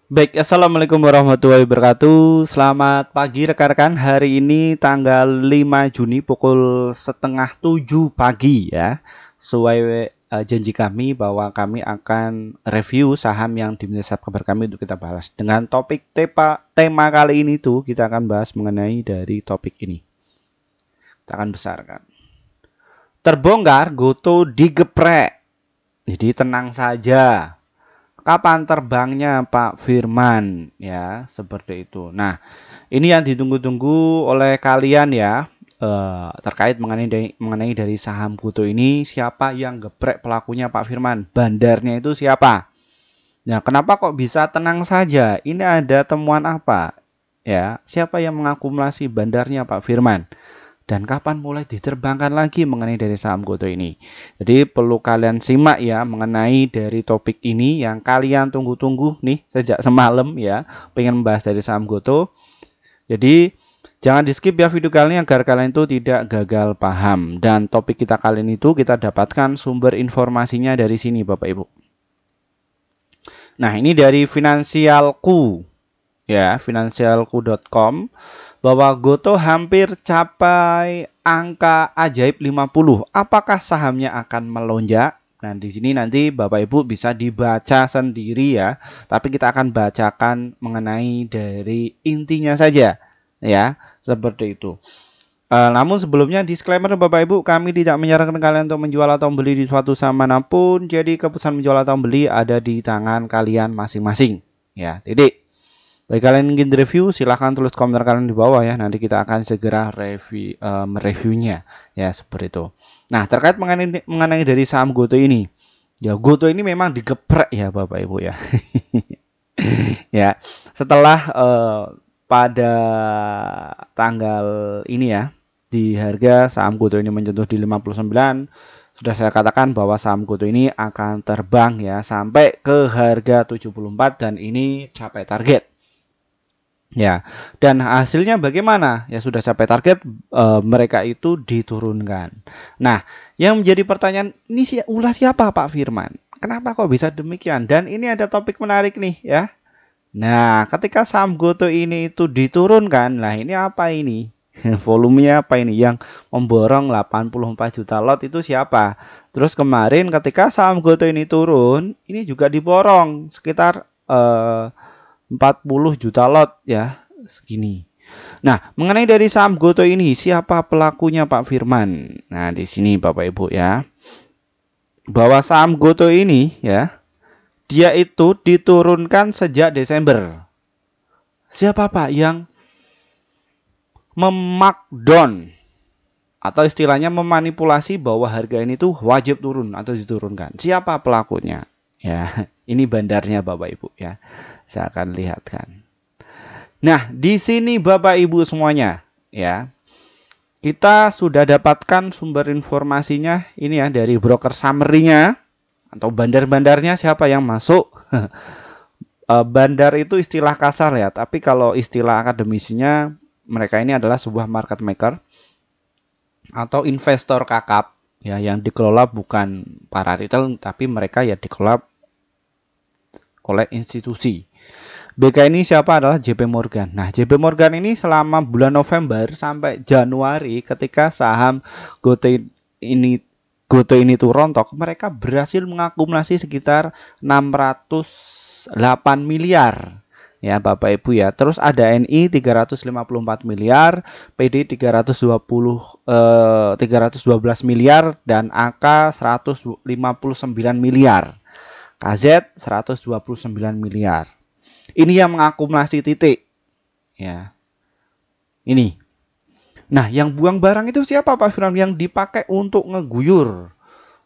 Baik, assalamualaikum warahmatullahi wabarakatuh. Selamat pagi rekan-rekan. Hari ini tanggal 5 Juni pukul setengah 7 pagi ya. Sesuai janji kami bahwa kami akan review saham yang dimiliki subscriber kami untuk kita bahas. Dengan topik tema kali ini tuh kita akan bahas mengenai dari topik ini. Kita akan besarkan. Terbongkar Goto digeprek. Jadi tenang saja. Kapan terbangnya Pak Firman ya, seperti itu. Nah, ini yang ditunggu-tunggu oleh kalian ya, terkait mengenai dari saham Goto ini. Siapa yang geprek pelakunya Pak Firman? Bandarnya itu siapa? Nah, kenapa kok bisa tenang saja? Ini ada temuan apa? Ya, siapa yang mengakumulasi bandarnya Pak Firman? Dan kapan mulai diterbangkan lagi mengenai dari saham Goto ini. Jadi perlu kalian simak ya mengenai dari topik ini yang kalian tunggu-tunggu nih sejak semalam ya, pengen membahas dari saham Goto. Jadi jangan di skip ya video kali ini agar kalian itu tidak gagal paham. Dan topik kita kali ini itu kita dapatkan sumber informasinya dari sini Bapak Ibu. Nah, ini dari Finansialku ya, finansialku.com, bahwa Goto hampir capai angka ajaib 50. Apakah sahamnya akan melonjak? Nah, di sini nanti Bapak Ibu bisa dibaca sendiri ya. Tapi kita akan bacakan mengenai dari intinya saja ya, seperti itu. Namun sebelumnya disclaimer Bapak Ibu, kami tidak menyarankan kalian untuk menjual atau membeli di suatu saham manapun. Jadi keputusan menjual atau membeli ada di tangan kalian masing-masing. Ya, titik. Bagi kalian yang ingin review, silahkan tulis komentar kalian di bawah ya. Nanti kita akan segera mereviewnya ya, seperti itu. Nah, terkait mengenai dari saham Goto ini, ya Goto ini memang digeprek ya Bapak Ibu ya. Ya, setelah pada tanggal ini ya, di harga saham Goto ini menyentuh di 59, sudah saya katakan bahwa saham Goto ini akan terbang ya sampai ke harga 74 dan ini capai target. Ya, dan hasilnya bagaimana? Ya sudah capai target, mereka itu diturunkan. Nah, yang menjadi pertanyaan ini ulah siapa Pak Firman? Kenapa kok bisa demikian? Dan ini ada topik menarik nih ya. Nah, ketika saham Goto ini itu diturunkan, nah ini apa ini? Volumenya apa ini? Yang memborong 84 juta lot itu siapa? Terus kemarin ketika saham Goto ini turun, ini juga diborong sekitar 40 juta lot ya, segini. Nah, mengenai dari saham Goto ini, siapa pelakunya Pak Firman? Nah, di sini Bapak Ibu ya, bahwa saham Goto ini ya, dia itu diturunkan sejak Desember. Siapa Pak yang memarkdown atau istilahnya memanipulasi bahwa harga ini tuh wajib turun atau diturunkan? Siapa pelakunya? Ya, ini bandarnya Bapak Ibu ya. Saya akan lihatkan. Nah, di sini Bapak Ibu semuanya ya. Kita sudah dapatkan sumber informasinya ini ya dari broker summary-nya atau bandar-bandarnya siapa yang masuk. Bandar itu istilah kasar ya, tapi kalau istilah akademisinya mereka ini adalah sebuah market maker atau investor kakap ya, yang dikelola bukan para retail tapi mereka ya dikelola oleh institusi. BK ini siapa? Adalah JP Morgan. Nah, JP Morgan ini selama bulan November sampai Januari ketika saham Goto ini tuh rontok, mereka berhasil mengakumulasi sekitar 608 miliar. Ya, Bapak Ibu ya. Terus ada NI 354 miliar, PD 312 miliar dan AK 159 miliar. KZ 129 miliar. Ini yang mengakumulasi titik. Ya. Ini. Nah, yang buang barang itu siapa Pak Firman? Yang dipakai untuk ngeguyur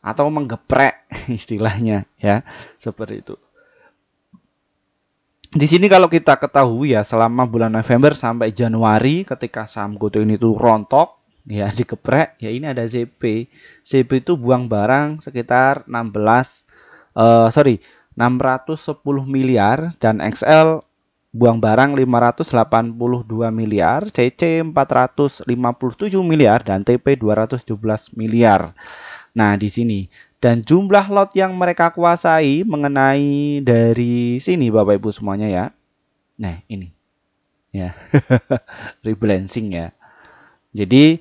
atau menggeprek istilahnya ya. Seperti itu. Di sini kalau kita ketahui ya, selama bulan November sampai Januari ketika saham Goto ini tuh rontok ya, digeprek ya, ini ada ZP. ZP itu buang barang sekitar 610 miliar dan XL buang barang 582 miliar, CC 457 miliar dan TP 217 miliar. Nah, di sini dan jumlah lot yang mereka kuasai mengenai dari sini Bapak Ibu semuanya ya. Nah, ini ya. Rebalancing ya. Jadi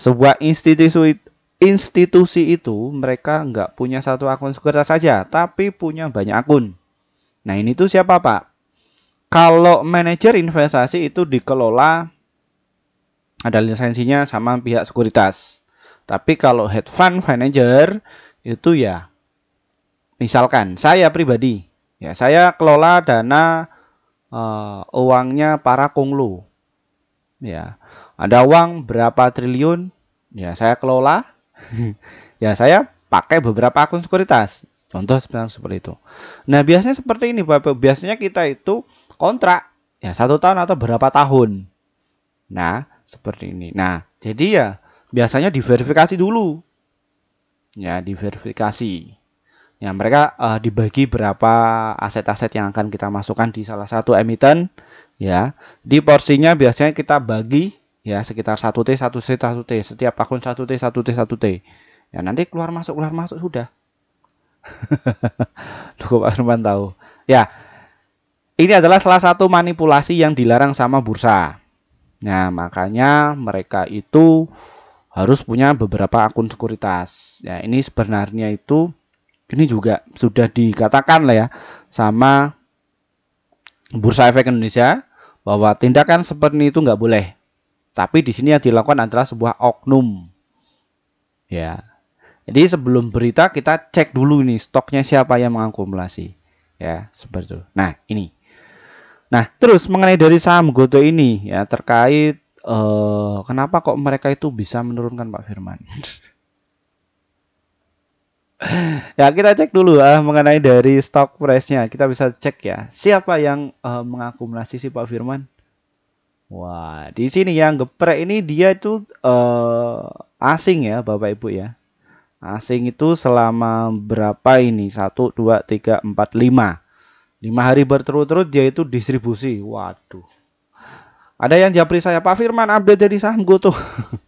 sebuah institusi itu mereka nggak punya satu akun sekuritas saja, tapi punya banyak akun. Nah, ini tuh siapa Pak? Kalau manajer investasi itu dikelola ada lisensinya sama pihak sekuritas. Tapi kalau hedge fund manager itu ya misalkan saya pribadi ya saya kelola dana uangnya para konglo. Ya. Ada uang berapa triliun ya saya kelola. Ya saya pakai beberapa akun sekuritas. Contoh seperti itu. Nah biasanya seperti ini Bapak. Biasanya kita itu kontrak ya 1 tahun atau berapa tahun. Nah seperti ini. Nah jadi ya biasanya diverifikasi dulu. Ya diverifikasi. Ya mereka dibagi berapa aset-aset yang akan kita masukkan di salah satu emiten. Ya di porsinya biasanya kita bagi ya sekitar 1T 1C 1T. Setiap akun 1T 1T 1T. Ya nanti keluar masuk sudah. Loh, Pak Firman tahu. Ya, ini adalah salah satu manipulasi yang dilarang sama bursa. Nah, makanya mereka itu harus punya beberapa akun sekuritas. Ya, ini sebenarnya itu ini juga sudah dikatakan lah ya sama Bursa Efek Indonesia bahwa tindakan seperti itu nggak boleh. Tapi di sini yang dilakukan adalah sebuah oknum. Ya. Jadi sebelum berita kita cek dulu nih stoknya siapa yang mengakumulasi. Ya, seperti itu. Nah, ini. Nah, terus mengenai dari saham Goto ini ya terkait kenapa kok mereka itu bisa menurunkan Pak Firman. Ya, kita cek dulu mengenai dari stock price-nya. Kita bisa cek ya. Siapa yang mengakumulasi si Pak Firman? Wah, di sini yang geprek ini dia itu asing ya, Bapak Ibu ya. Asing itu selama berapa ini? 1, 2, 3, 4, 5. 5 hari berturut-turut dia itu distribusi. Waduh. Ada yang japri saya, Pak Firman update dari saham Goto.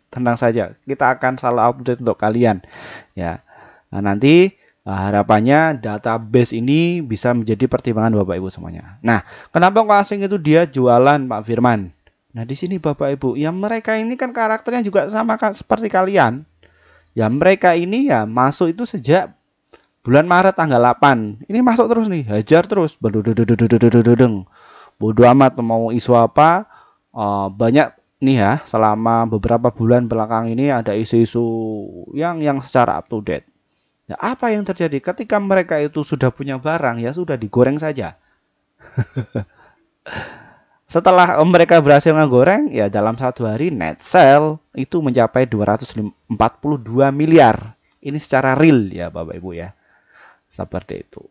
Tenang saja, kita akan salah update untuk kalian. Ya. Nah, nanti harapannya database ini bisa menjadi pertimbangan Bapak Ibu semuanya. Nah, kenapa kok asing itu dia jualan Pak Firman? Nah, di sini Bapak Ibu, ya mereka ini kan karakternya juga sama seperti kalian. Ya mereka ini ya masuk itu sejak bulan Maret tanggal 8. Ini masuk terus nih, hajar terus. Bodoh amat mau isu apa. Banyak nih ya selama beberapa bulan belakang ini ada isu-isu yang secara up to date. Ya, apa yang terjadi ketika mereka itu sudah punya barang ya sudah digoreng saja. Setelah mereka berhasil ngegoreng, ya dalam 1 hari net sale itu mencapai 242 miliar. Ini secara real ya Bapak Ibu ya. Seperti itu.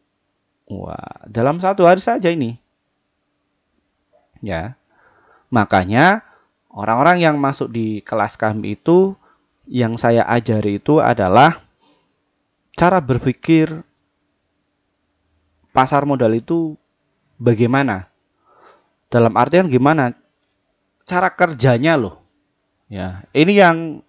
Wah, dalam 1 hari saja ini. Ya. Makanya orang-orang yang masuk di kelas kami itu yang saya ajari itu adalah cara berpikir pasar modal itu bagaimana? Dalam artian gimana cara kerjanya loh. Ya, ini yang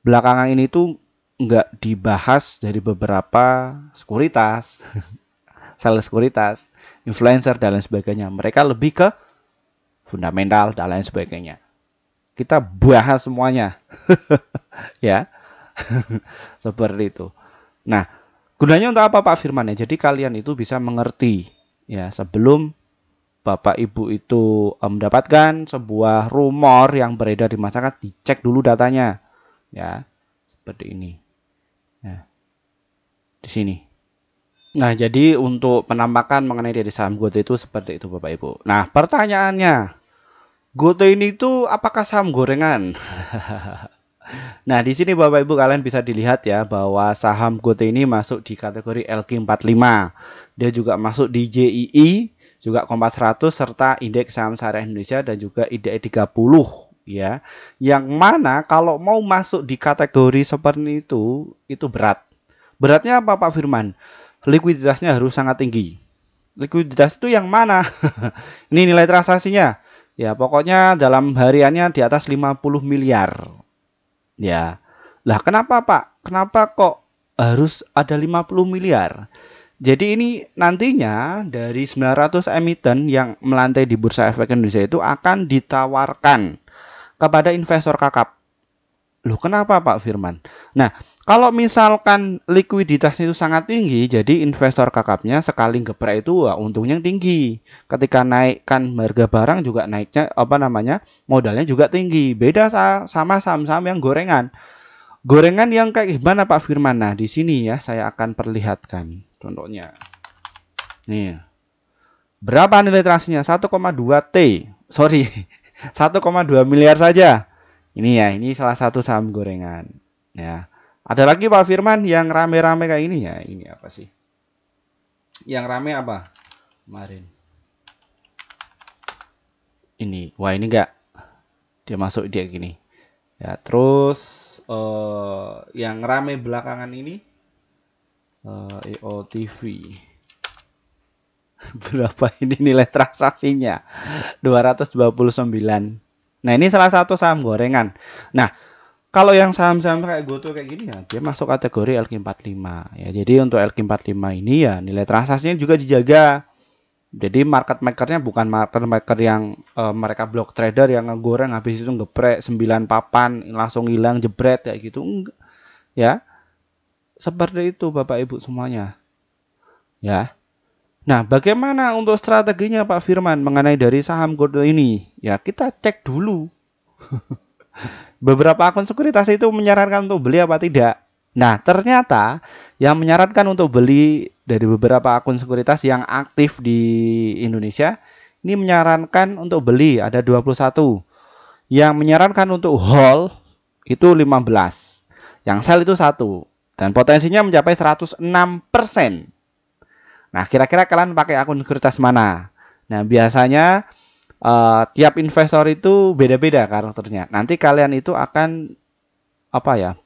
belakangan ini tuh nggak dibahas dari beberapa sekuritas, sales sekuritas, influencer dan lain sebagainya. Mereka lebih ke fundamental dan lain sebagainya. Kita bahas semuanya, ya, seperti itu. Nah, gunanya untuk apa Pak Firman ya? Jadi kalian itu bisa mengerti ya sebelum Bapak Ibu itu mendapatkan sebuah rumor yang beredar di masyarakat, dicek dulu datanya. Ya, seperti ini. Nah, di sini. Nah, jadi untuk penampakan mengenai dari saham Goto itu seperti itu Bapak Ibu. Nah, pertanyaannya, Goto ini itu apakah saham gorengan? Nah, di sini Bapak Ibu kalian bisa dilihat ya bahwa saham Goto ini masuk di kategori LQ45. Dia juga masuk di JII, juga Kompas 100 serta Indeks Saham Syariah Indonesia dan juga IDX 30 ya. Yang mana kalau mau masuk di kategori seperti itu berat. Beratnya apa Pak Firman? Likuiditasnya harus sangat tinggi. Likuiditas itu yang mana? Ini nilai transaksinya. Ya, pokoknya dalam hariannya di atas 50 miliar. Ya. Lah kenapa Pak? Kenapa kok harus ada 50 miliar? Jadi ini nantinya dari 900 emiten yang melantai di Bursa Efek Indonesia itu akan ditawarkan kepada investor kakap. Loh kenapa Pak Firman? Nah, kalau misalkan likuiditasnya itu sangat tinggi, jadi investor kakapnya sekali geprek itu untungnya tinggi. Ketika naikkan harga barang juga naiknya modalnya juga tinggi. Beda sama saham-saham yang gorengan. Gorengan yang kayak gimana Pak Firman? Nah, di sini ya saya akan perlihatkan contohnya. Nih. Berapa nilai transaksinya? 1,2 T. Sorry. 1,2 miliar saja. Ini ya, ini salah satu saham gorengan. Ya. Ada lagi Pak Firman yang rame-rame kayak ini ya. Ini apa sih? Yang rame apa? Kemarin. Ini. Wah, ini enggak. Dia masuk dia gini. Ya, terus yang rame belakangan ini EOTV. Berapa ini nilai transaksinya? 229. Nah, ini salah satu saham gorengan. Nah, kalau yang saham-saham kayak GoTo kayak gini ya, dia masuk kategori LQ45 ya. Jadi untuk LQ45 ini ya nilai transaksinya juga dijaga. Jadi market makernya bukan market maker yang mereka block trader yang ngegoreng habis itu ngeprek 9 papan langsung hilang jebret kayak gitu. Enggak. Ya. Seperti itu Bapak Ibu semuanya. Ya. Nah, bagaimana untuk strateginya Pak Firman mengenai dari saham GoTo ini? Ya, kita cek dulu. Beberapa akun sekuritas itu menyarankan untuk beli apa tidak. Nah, ternyata yang menyarankan untuk beli dari beberapa akun sekuritas yang aktif di Indonesia ini menyarankan untuk beli ada 21. Yang menyarankan untuk hold itu 15. Yang sell itu 1 dan potensinya mencapai 106%. Nah, kira-kira kalian pakai akun sekuritas mana? Nah, biasanya tiap investor itu beda-beda karakternya. Nanti kalian itu akan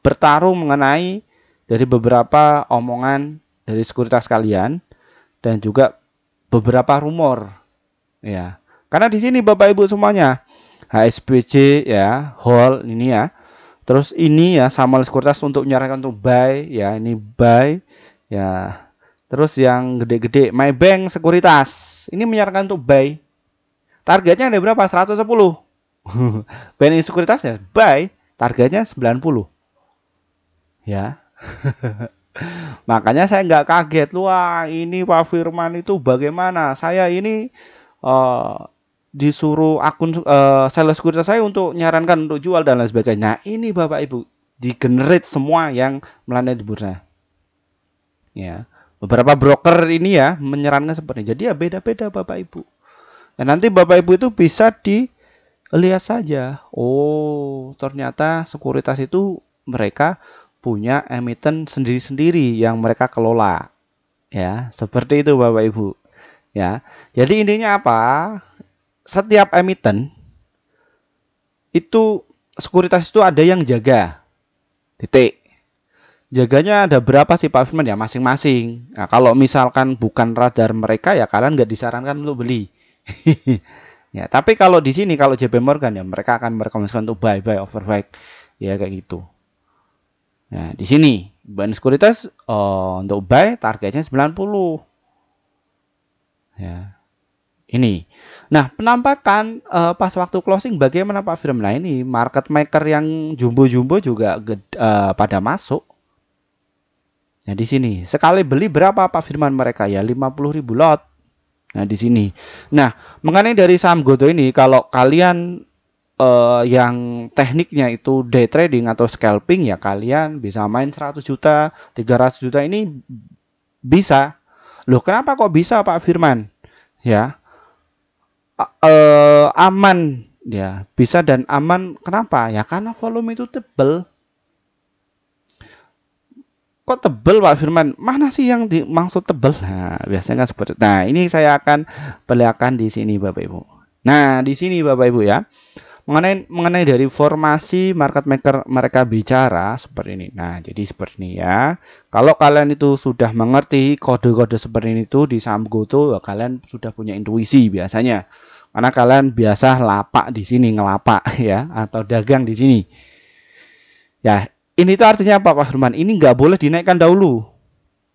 bertarung mengenai dari beberapa omongan dari sekuritas kalian dan juga beberapa rumor ya. Karena di sini Bapak Ibu semuanya HSBC ya, hold ini ya. Terus ini ya sama sekuritas untuk menyarankan untuk buy ya, ini buy ya. Terus yang gede-gede Maybank sekuritas ini menyarankan untuk buy. Targetnya ada berapa? 110. BNI sekuritas ya buy, targetnya 90. Ya. Makanya saya nggak kaget. Wah, ini Pak Firman itu bagaimana? Saya ini disuruh akun sales sekuritas saya untuk nyarankan untuk jual dan lain sebagainya. Nah, ini Bapak Ibu di-generate semua yang melandai di bursa. Ya. Beberapa broker ini ya menyarankan seperti ini. Jadi ya beda-beda Bapak Ibu. Dan nanti Bapak Ibu itu bisa dilihat saja. Oh, ternyata sekuritas itu mereka punya emiten sendiri-sendiri yang mereka kelola. Ya, seperti itu Bapak Ibu. Ya. Jadi intinya apa? Setiap emiten itu sekuritas itu ada yang jaga. Titik. Jaganya ada berapa sih Pak Firman ya? Masing-masing. Nah, kalau misalkan bukan radar mereka ya kalian nggak disarankan untuk beli. Ya, tapi kalau di sini kalau JP Morgan ya mereka akan merekomendasikan untuk buy overweight ya kayak gitu. Nah, di sini BNI sekuritas untuk buy targetnya 90. Ya. Ini. Nah, penampakan pas waktu closing bagaimana Pak Firman? Nah, ini market maker yang jumbo-jumbo juga pada masuk. Nah, di sini sekali beli berapa Pak Firman mereka ya 50.000 lot. Nah, di sini. Nah, mengenai dari saham GoTo ini kalau kalian yang tekniknya itu day trading atau scalping ya kalian bisa main 100 juta, 300 juta ini bisa. Loh, kenapa kok bisa Pak Firman? Ya. Aman ya, bisa dan aman. Kenapa? Ya karena volume itu tebel. Kok tebel Pak Firman? Mana sih yang dimaksud tebel? Nah, biasanya kan seperti itu. Nah, ini saya akan perlihatkan di sini Bapak Ibu. Nah, di sini Bapak Ibu ya. Mengenai dari formasi market maker mereka bicara seperti ini. Nah, jadi seperti ini ya. Kalau kalian itu sudah mengerti kode-kode seperti ini itu di saham GoTo, ya kalian sudah punya intuisi biasanya. Karena kalian biasa lapak di sini, ngelapak ya atau dagang di sini. Ya, ini tuh artinya apa Pak Firman? Ini nggak boleh dinaikkan dahulu.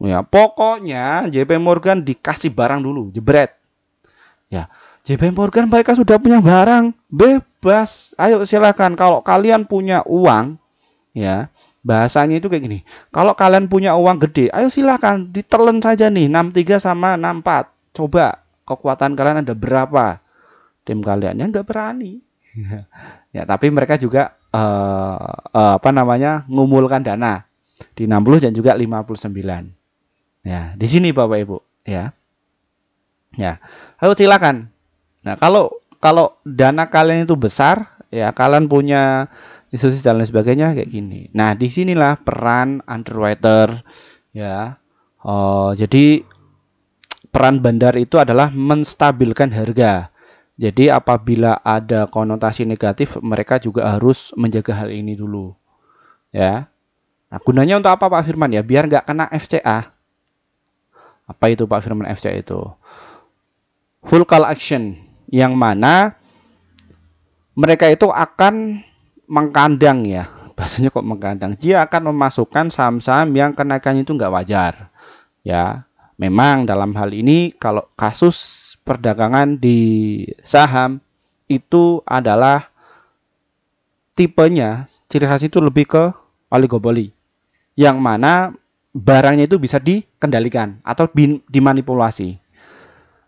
Ya, pokoknya JP Morgan dikasih barang dulu, jebret. Ya, JP Morgan mereka sudah punya barang, bebas. Ayo silakan. Kalau kalian punya uang, ya bahasanya itu kayak gini. Kalau kalian punya uang gede, ayo silakan ditelen saja nih 63 sama 64. Coba kekuatan kalian ada berapa? Tim kalian yang nggak berani. Ya, tapi mereka juga apa namanya ngumpulkan dana di 60 dan juga 59. Ya, di sini Bapak Ibu, ya. Ya. Ayo silakan. Nah, kalau kalau dana kalian itu besar, ya kalian punya institusi dan lain sebagainya kayak gini. Nah, disinilah peran underwriter, ya. Jadi peran bandar itu adalah menstabilkan harga. Jadi apabila ada konotasi negatif, mereka juga harus menjaga hal ini dulu, ya. Nah, gunanya untuk apa Pak Firman ya? Biar nggak kena FCA. Apa itu Pak Firman FCA itu? Full call action, yang mana mereka itu akan mengkandang ya. Bahasanya kok mengkandang. Dia akan memasukkan saham-saham yang kenaikannya itu nggak wajar. Ya, memang dalam hal ini kalau kasus perdagangan di saham itu adalah tipenya, ciri khas itu lebih ke oligopoli. Yang mana barangnya itu bisa dikendalikan atau dimanipulasi.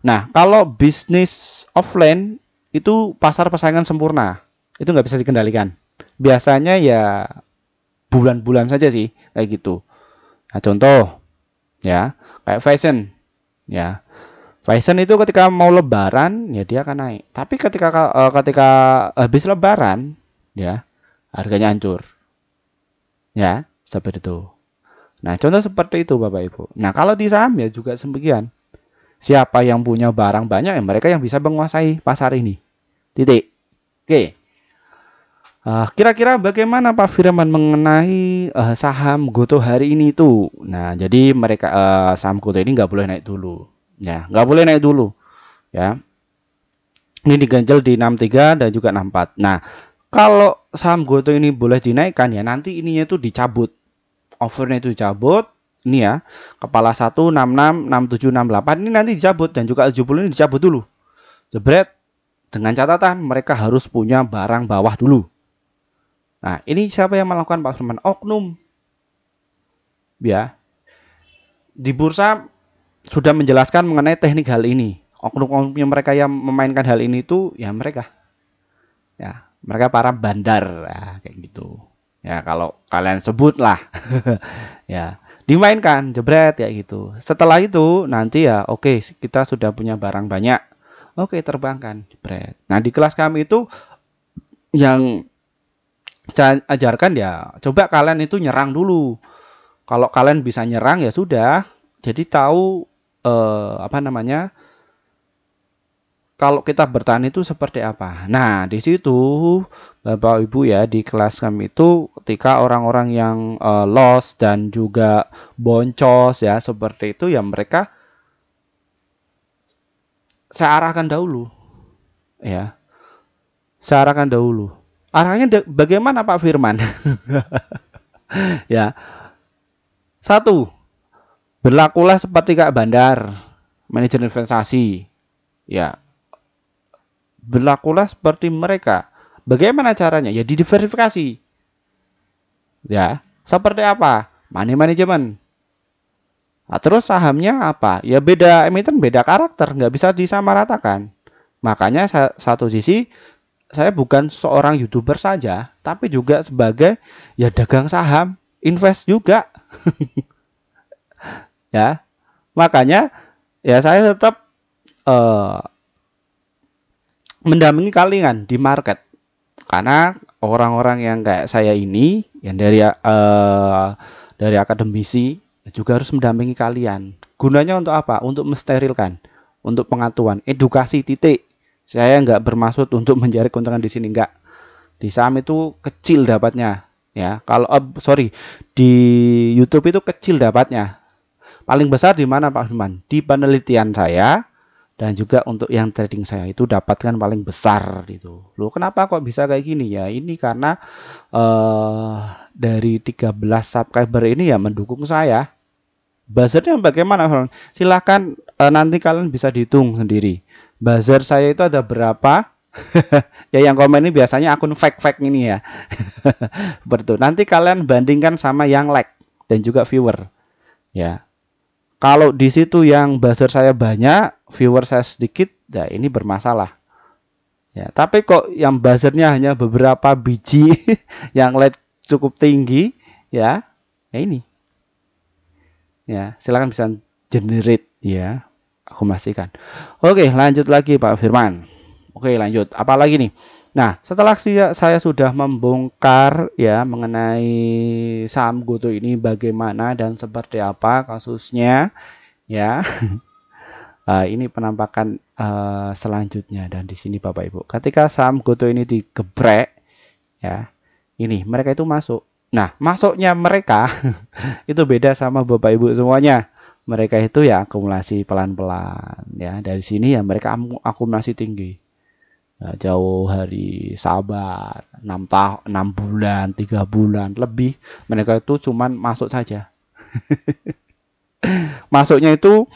Nah, kalau bisnis offline itu pasar persaingan sempurna, itu nggak bisa dikendalikan. Biasanya ya bulan-bulan saja sih kayak gitu. Nah, contoh ya kayak fashion, ya fashion itu ketika mau lebaran ya dia akan naik. Tapi ketika habis lebaran ya harganya hancur. Ya, seperti itu. Nah, contoh seperti itu Bapak Ibu. Nah, kalau di saham ya juga sebagian. Siapa yang punya barang banyak ya mereka yang bisa menguasai pasar ini. Titik. Oke. Kira-kira bagaimana Pak Firman mengenai saham Goto hari ini itu? Nah, jadi mereka saham Goto ini nggak boleh naik dulu. Ya, nggak boleh naik dulu. Ya. Ini diganjel di 63 dan juga 64. Nah, kalau saham Goto ini boleh dinaikkan ya nanti ininya itu dicabut. Offernya itu dicabut. Ini ya, kepala 1, 66, 67, 68 ini nanti dicabut dan juga 70 ini dicabut dulu. Jebret, dengan catatan mereka harus punya barang bawah dulu. Nah, ini siapa yang melakukan Pak Firman? Oknum. Ya. Di bursa sudah menjelaskan mengenai teknik hal ini. Oknum-oknumnya mereka yang memainkan hal ini itu ya mereka. Ya, mereka para bandar ya, kayak gitu. Ya, kalau kalian sebut lah. Ya, dimainkan jebret ya gitu. Setelah itu nanti ya oke, kita sudah punya barang banyak. Oke, terbangkan jebret. Nah, di kelas kami itu yang saya ajarkan ya coba kalian itu nyerang dulu. Kalau kalian bisa nyerang ya sudah. Jadi tahu apa namanya? Kalau kita bertahan itu seperti apa. Nah, di situ Bapak Ibu ya di kelas kami itu ketika orang-orang yang loss dan juga boncos ya seperti itu ya mereka saya arahkan dahulu. Ya. Saya arahkan dahulu. Arahnya bagaimana Pak Firman? Ya. Satu, berlakulah seperti Kak Bandar, manajer investasi. Ya, berlakulah seperti mereka. Bagaimana caranya? Ya diverifikasi. Ya, seperti apa? Money management. Nah, terus sahamnya apa? Ya beda emiten, beda karakter, nggak bisa disamaratakan. Makanya satu sisi saya bukan seorang YouTuber saja, tapi juga sebagai ya dagang saham, invest juga. Ya, makanya ya saya tetap mendampingi kalian di market karena orang-orang yang kayak saya ini yang dari akademisi juga harus mendampingi kalian. Gunanya untuk apa? Untuk mensterilkan, untuk pengetahuan, edukasi titik. Saya nggak bermaksud untuk mencari keuntungan di sini, nggak. Di saham itu kecil dapatnya, ya. Kalau di YouTube itu kecil dapatnya. Paling besar di mana Pak Firman? Di penelitian saya Dan juga untuk yang trading saya itu dapatkan paling besar gitu. Loh, kenapa kok bisa kayak gini ya? Ini karena dari 13 subscriber ini ya mendukung saya. Buzzernya bagaimana? Silahkan nanti kalian bisa dihitung sendiri. Buzzer saya itu ada berapa? Ya yang komen ini biasanya akun fake ini ya. Betul. Nanti kalian bandingkan sama yang like dan juga viewer. Ya. Kalau di situ yang buzzer saya banyak, viewer saya sedikit, ya ini bermasalah. Ya, tapi kok yang buzzernya hanya beberapa biji, yang like cukup tinggi, ya ini. Ya, silakan bisa generate ya. Aku memastikan. Oke, lanjut lagi Pak Firman. Oke, lanjut. Apa lagi nih? Nah, setelah saya sudah membongkar ya mengenai saham GoTo ini bagaimana dan seperti apa kasusnya ya. Ini penampakan selanjutnya dan di sini Bapak Ibu. Ketika saham GoTo ini digeprek ya, ini mereka itu masuk. Nah, masuknya mereka itu beda sama Bapak Ibu semuanya. Mereka itu ya akumulasi pelan-pelan ya. Dari sini ya mereka akumulasi tinggi. Ya, jauh hari, sabar, 6 tahun, 6 bulan, 3 bulan lebih. Mereka itu cuman masuk saja. Masuknya itu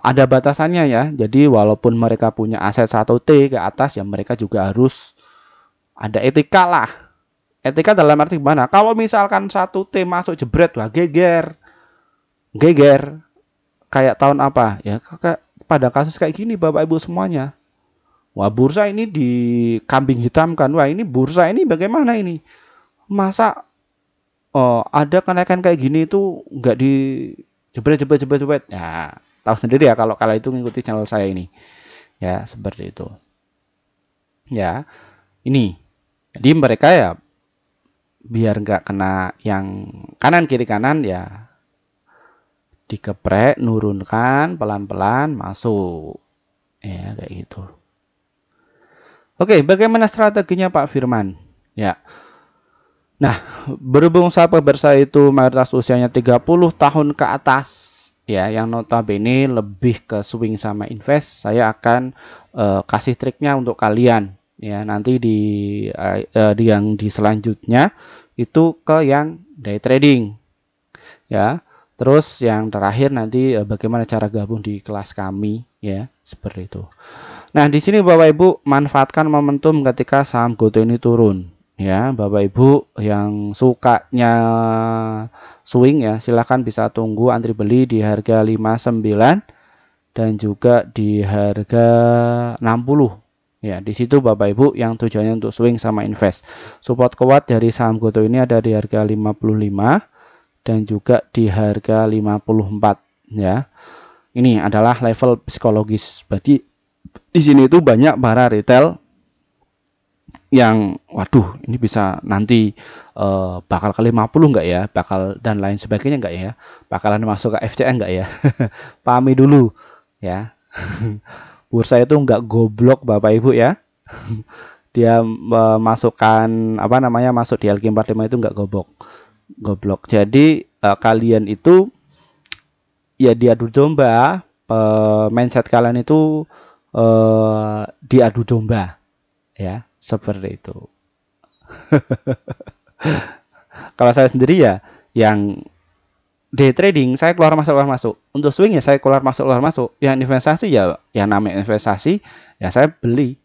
ada batasannya ya. Jadi walaupun mereka punya aset 1T ke atas ya mereka juga harus ada etika lah. Etika dalam arti gimana? Kalau misalkan 1T masuk jebret, wah geger. Kayak tahun apa? Ya pada kasus kayak gini Bapak Ibu semuanya. Wah bursa ini dikambing hitamkan. Wah ini bursa ini bagaimana ini? Masa ada kenaikan kayak gini itu nggak di jebret. Ya tahu sendiri ya kalau kalian itu mengikuti channel saya ini. Ya seperti itu. Ya ini. Jadi mereka ya biar nggak kena yang kanan kiri kanan ya dikeprek, nurunkan pelan-pelan masuk. Ya kayak gitu. Oke, bagaimana strateginya Pak Firman? Ya. Nah, berhubung subscriber saya itu mayoritas usianya 30 tahun ke atas, ya, yang notabene lebih ke swing sama invest, saya akan kasih triknya untuk kalian. Ya, nanti di yang di selanjutnya itu ke yang day trading. Ya. Terus yang terakhir nanti bagaimana cara gabung di kelas kami, ya, seperti itu. Nah, di sini Bapak Ibu manfaatkan momentum ketika saham GoTo ini turun. Ya, Bapak Ibu yang sukanya swing ya, silahkan bisa tunggu antri beli di harga 59 dan juga di harga 60. Ya, di situ Bapak Ibu yang tujuannya untuk swing sama invest. Support kuat dari saham GoTo ini ada di harga 55 dan juga di harga 54 ya. Ini adalah level psikologis. Berarti di sini itu banyak para retail yang waduh ini bisa nanti bakal ke 50 enggak ya, bakal dan lain sebagainya enggak ya, bakalan masuk ke FCN enggak ya. Pahami dulu ya. Bursa itu enggak goblok Bapak Ibu ya. Dia masukkan apa namanya masuk di LQ45 itu enggak goblok. Jadi kalian itu ya diadu domba, mindset kalian itu diadu domba ya seperti itu. Kalau saya sendiri ya yang day trading saya keluar masuk untuk swing ya saya keluar masuk yang investasi ya yang namanya investasi ya saya beli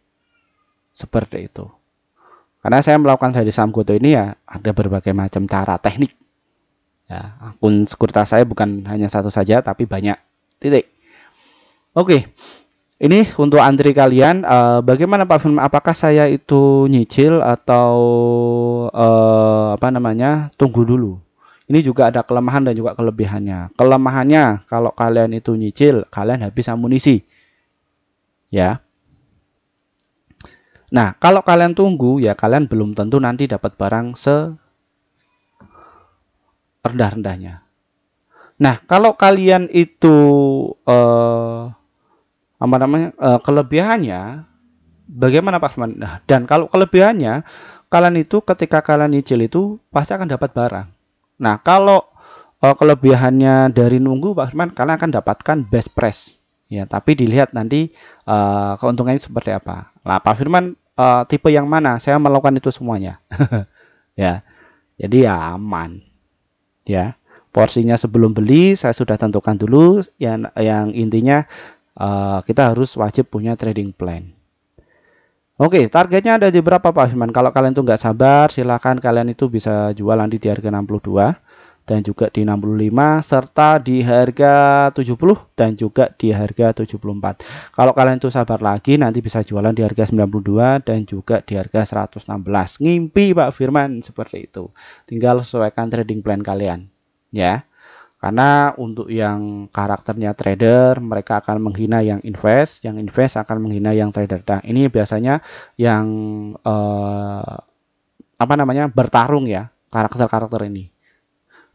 seperti itu karena saya melakukan dari saham GoTo ini ya ada berbagai macam cara teknik ya akun sekuritas saya bukan hanya satu saja tapi banyak titik. Oke. Ini untuk antri kalian, bagaimana Pak Firman? Apakah saya itu nyicil atau apa namanya tunggu dulu? Ini juga ada kelemahan dan juga kelebihannya. Kelemahannya kalau kalian itu nyicil, kalian habis amunisi, ya. Nah, kalau kalian tunggu, ya kalian belum tentu nanti dapat barang serendah-rendahnya. Nah, kalau kalian itu apa namanya kelebihannya bagaimana Pak Firman? Nah, dan kalau kelebihannya kalian itu ketika kalian nyicil itu pasti akan dapat barang. Nah, kalau kelebihannya dari nunggu Pak Firman kalian akan dapatkan best price ya. Tapi dilihat nanti keuntungannya seperti apa. Nah, Pak Firman tipe yang mana? Saya melakukan itu semuanya. Ya. Jadi ya aman. Ya. Porsinya sebelum beli saya sudah tentukan dulu, yang intinya kita harus wajib punya trading plan. Oke, targetnya ada di berapa Pak Firman? Kalau kalian tuh nggak sabar, silahkan kalian itu bisa jual nanti di harga 62 dan juga di 65 serta di harga 70 dan juga di harga 74. Kalau kalian tuh sabar lagi, nanti bisa jualan di harga 92 dan juga di harga 116. Ngimpi Pak Firman seperti itu. Tinggal sesuaikan trading plan kalian, ya. Karena untuk yang karakternya trader, mereka akan menghina yang invest akan menghina yang trader. Nah, ini biasanya yang bertarung ya, karakter-karakter ini.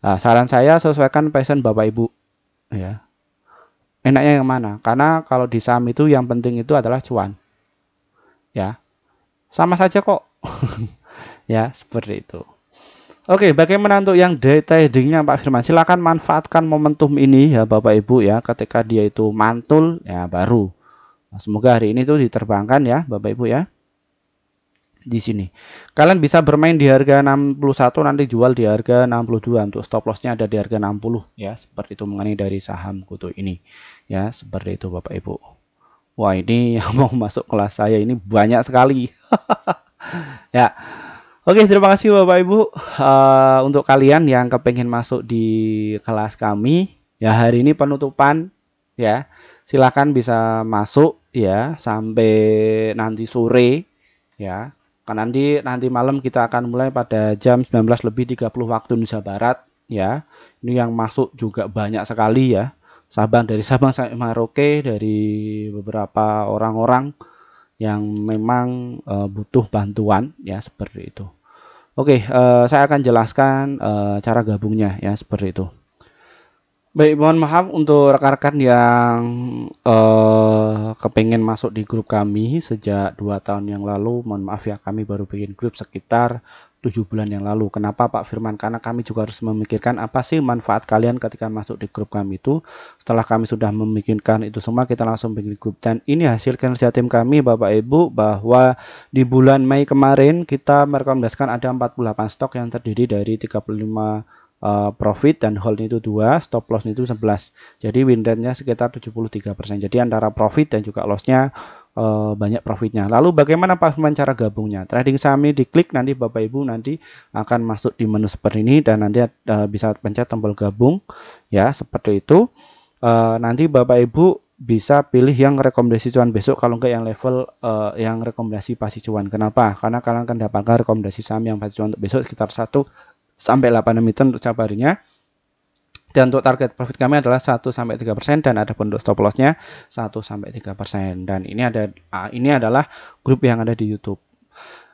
Nah, saran saya sesuaikan passion Bapak Ibu, ya. Enaknya yang mana? Karena kalau di saham itu yang penting itu adalah cuan. Ya. Sama saja kok. Ya, seperti itu. Oke, bagaimana untuk yang day tradingnya Pak Firman? Silakan manfaatkan momentum ini ya Bapak Ibu ya. Ketika dia itu mantul ya baru. Nah, semoga hari ini tuh diterbangkan ya Bapak Ibu ya. Di sini. Kalian bisa bermain di harga 61 nanti jual di harga 62. Untuk stop lossnya ada di harga 60 ya. Seperti itu mengenai dari saham kutu ini. Ya, seperti itu Bapak Ibu. Wah, ini yang mau masuk kelas saya ini banyak sekali. Ya. Oke, terima kasih Bapak Ibu untuk kalian yang kepengen masuk di kelas kami. Ya, hari ini penutupan ya. Silahkan bisa masuk ya sampai nanti sore ya. Kan nanti malam kita akan mulai pada jam 19:30 waktu Indonesia Barat ya. Ini yang masuk juga banyak sekali ya. Dari Sabang sampai Merauke, dari beberapa orang-orang yang memang butuh bantuan ya seperti itu. Oke, saya akan jelaskan cara gabungnya ya seperti itu. Baik, mohon maaf untuk rekan-rekan yang kepengen masuk di grup kami sejak 2 tahun yang lalu. Mohon maaf ya, kami baru bikin grup sekitar 7 bulan yang lalu. Kenapa Pak Firman? Karena kami juga harus memikirkan apa sih manfaat kalian ketika masuk di grup kami itu. Setelah kami sudah memikirkan itu semua, kita langsung bikin grup. Dan ini hasil kinerja tim kami Bapak Ibu, bahwa di bulan Mei kemarin kita merekomendasikan ada 48 stok yang terdiri dari 35 profit dan hold itu 2, stop loss itu 11. Jadi win rate-nya sekitar 73%. Jadi antara profit dan juga loss-nya banyak profitnya. Lalu bagaimana Pak Firman cara gabungnya? Trading saham ini diklik, nanti Bapak Ibu nanti akan masuk di menu seperti ini dan nanti bisa pencet tombol gabung ya, seperti itu. Nanti Bapak Ibu bisa pilih yang rekomendasi cuan besok, kalau enggak yang level yang rekomendasi pasti cuan. Kenapa? Karena kalian akan dapatkan rekomendasi saham yang pasti cuan untuk besok sekitar 1 sampai 8 emiten untuk setiap harinya. Dan untuk target profit kami adalah 1-3% dan ada untuk stop lossnya 1-3%. Dan ini adalah grup yang ada di YouTube.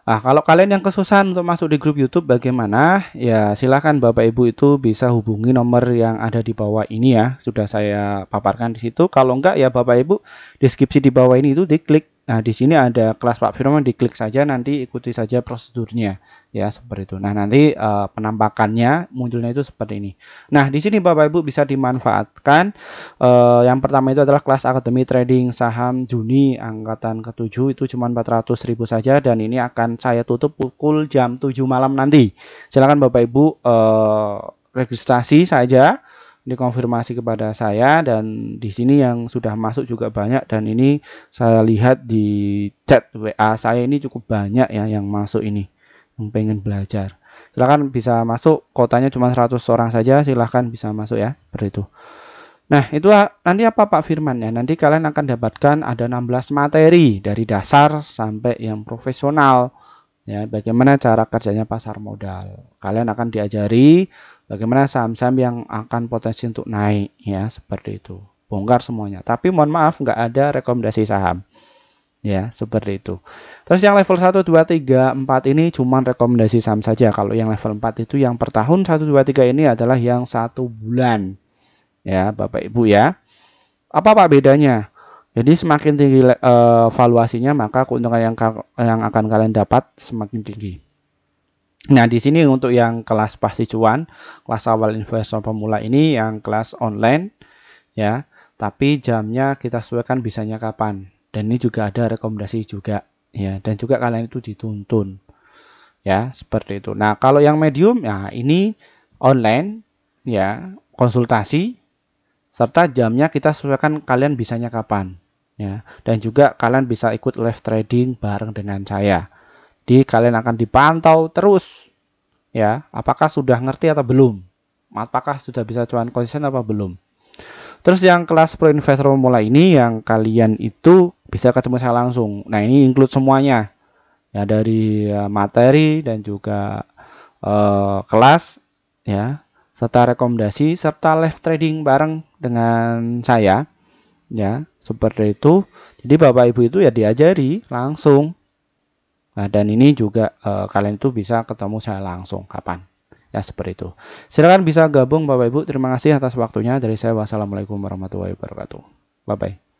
Nah, kalau kalian yang kesusahan untuk masuk di grup YouTube bagaimana? Ya, silakan Bapak Ibu itu bisa hubungi nomor yang ada di bawah ini ya. Sudah saya paparkan di situ. Kalau enggak ya Bapak Ibu, deskripsi di bawah ini itu diklik. Nah, di sini ada kelas Pak Firman, diklik saja, nanti ikuti saja prosedurnya ya, seperti itu. Nah, nanti penampakannya munculnya itu seperti ini. Nah, di sini Bapak Ibu bisa dimanfaatkan. Yang pertama itu adalah kelas Akademi Trading Saham Juni angkatan ke-7, itu cuma 400.000 saja dan ini akan saya tutup pukul jam 7 malam nanti. Silakan Bapak Ibu registrasi saja, dikonfirmasi kepada saya, dan di sini yang sudah masuk juga banyak, dan ini saya lihat di chat WA saya ini cukup banyak ya yang masuk ini, yang pengen belajar. Silahkan bisa masuk, kotanya cuma 100 orang saja, silahkan bisa masuk ya, seperti itu. Nah, itu nanti apa Pak Firman ya? Nanti kalian akan dapatkan ada 16 materi dari dasar sampai yang profesional. Ya, bagaimana cara kerjanya pasar modal. Kalian akan diajari bagaimana saham-saham yang akan potensi untuk naik ya, seperti itu. Bongkar semuanya. Tapi mohon maaf nggak ada rekomendasi saham. Ya, seperti itu. Terus yang level 1, 2, 3, 4 ini cuma rekomendasi saham saja. Kalau yang level 4 itu yang per tahun, 1, 2, 3 ini adalah yang 1 bulan. Ya, Bapak Ibu ya. Apa Pak bedanya? Jadi semakin tinggi valuasinya, maka keuntungan yang akan kalian dapat semakin tinggi. Nah, di sini untuk yang kelas pasti cuan, kelas awal investor pemula ini yang kelas online ya. tapi jamnya kita sesuaikan bisanya kapan. Dan ini juga ada rekomendasi juga ya, dan juga kalian itu dituntun ya, seperti itu. Nah, kalau yang medium ya ini online ya, konsultasi serta jamnya kita sesuaikan kalian bisanya kapan ya, dan juga kalian bisa ikut live trading bareng dengan saya. Di kalian akan dipantau terus ya, apakah sudah ngerti atau belum, apakah sudah bisa cuan konsisten apa belum. Terus yang kelas pro investor pemula ini yang kalian itu bisa ketemu saya langsung. Nah, ini include semuanya ya, dari materi dan juga kelas ya, serta rekomendasi serta live trading bareng dengan saya ya, seperti itu. Jadi Bapak Ibu itu ya diajari langsung. Nah, dan ini juga kalian itu bisa ketemu saya langsung kapan ya, seperti itu. Silakan bisa gabung Bapak Ibu. Terima kasih atas waktunya. Dari saya, wassalamualaikum warahmatullahi wabarakatuh. Bye bye.